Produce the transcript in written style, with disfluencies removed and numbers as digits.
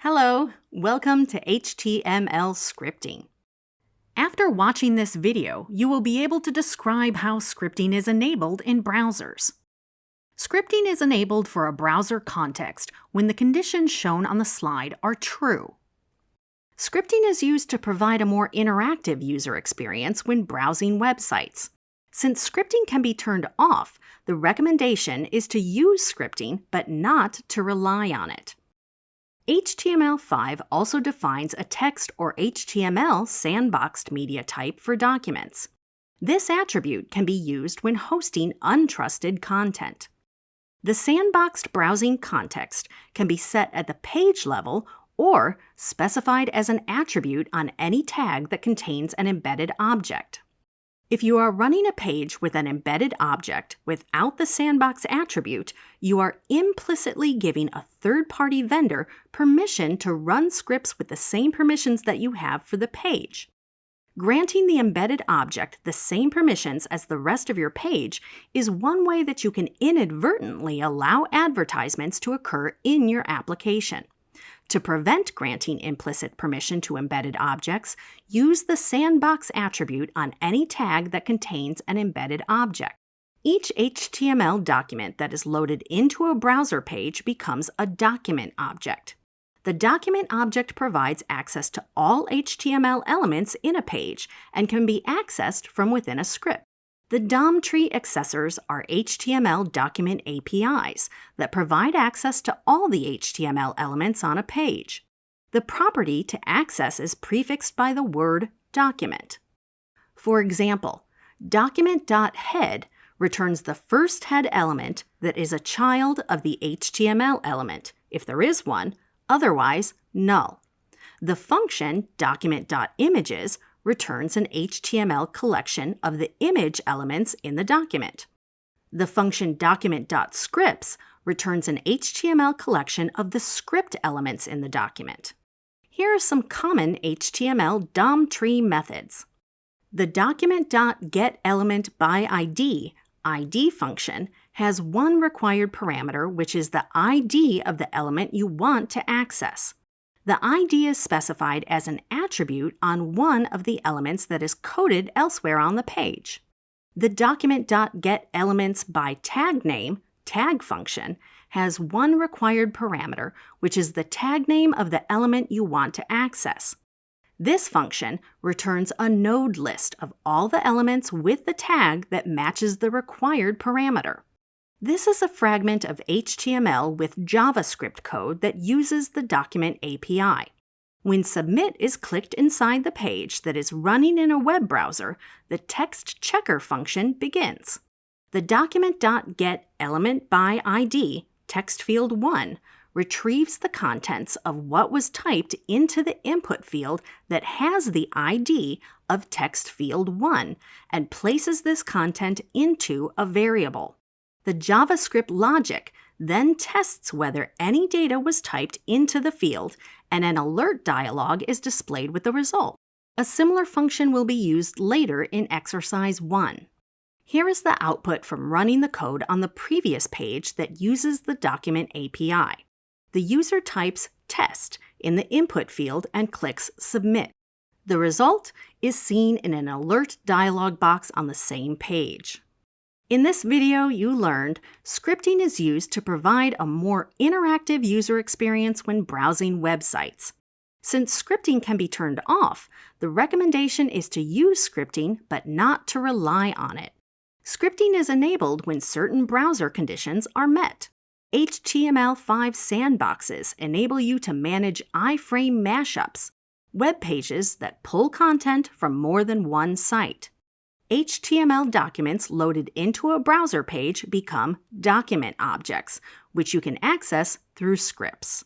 Hello, welcome to HTML scripting. After watching this video, you will be able to describe how scripting is enabled in browsers. Scripting is enabled for a browser context when the conditions shown on the slide are true. Scripting is used to provide a more interactive user experience when browsing websites. Since scripting can be turned off, the recommendation is to use scripting but not to rely on it. HTML5 also defines a text or HTML sandboxed media type for documents. This attribute can be used when hosting untrusted content. The sandboxed browsing context can be set at the page level or specified as an attribute on any tag that contains an embedded object. If you are running a page with an embedded object without the sandbox attribute, you are implicitly giving a third-party vendor permission to run scripts with the same permissions that you have for the page. Granting the embedded object the same permissions as the rest of your page is one way that you can inadvertently allow advertisements to occur in your application. To prevent granting implicit permission to embedded objects, use the sandbox attribute on any tag that contains an embedded object. Each HTML document that is loaded into a browser page becomes a document object. The document object provides access to all HTML elements in a page and can be accessed from within a script. The DOM tree accessors are HTML document APIs that provide access to all the HTML elements on a page. The property to access is prefixed by the word document. For example, document.head returns the first head element that is a child of the HTML element, if there is one, otherwise null. The function document.images returns an HTML collection of the image elements in the document. The function document.scripts returns an HTML collection of the script elements in the document. Here are some common HTML DOM tree methods. The document.getElementById ID function has one required parameter, which is the ID of the element you want to access. The ID is specified as an attribute on one of the elements that is coded elsewhere on the page. The document.getElementsByTagName tag function has one required parameter, which is the tag name of the element you want to access. This function returns a node list of all the elements with the tag that matches the required parameter. This is a fragment of HTML with JavaScript code that uses the document API. When Submit is clicked inside the page that is running in a web browser, the text checker function begins. The document.getElementById text field 1 retrieves the contents of what was typed into the input field that has the ID of text field 1 and places this content into a variable. The JavaScript logic then tests whether any data was typed into the field, and an alert dialog is displayed with the result. A similar function will be used later in exercise 1. Here is the output from running the code on the previous page that uses the document API. The user types test in the input field and clicks submit. The result is seen in an alert dialog box on the same page. In this video, you learned scripting is used to provide a more interactive user experience when browsing websites. Since scripting can be turned off, the recommendation is to use scripting but not to rely on it. Scripting is enabled when certain browser conditions are met. HTML5 sandboxes enable you to manage iframe mashups, web pages that pull content from more than one site. HTML documents loaded into a browser page become document objects, which you can access through scripts.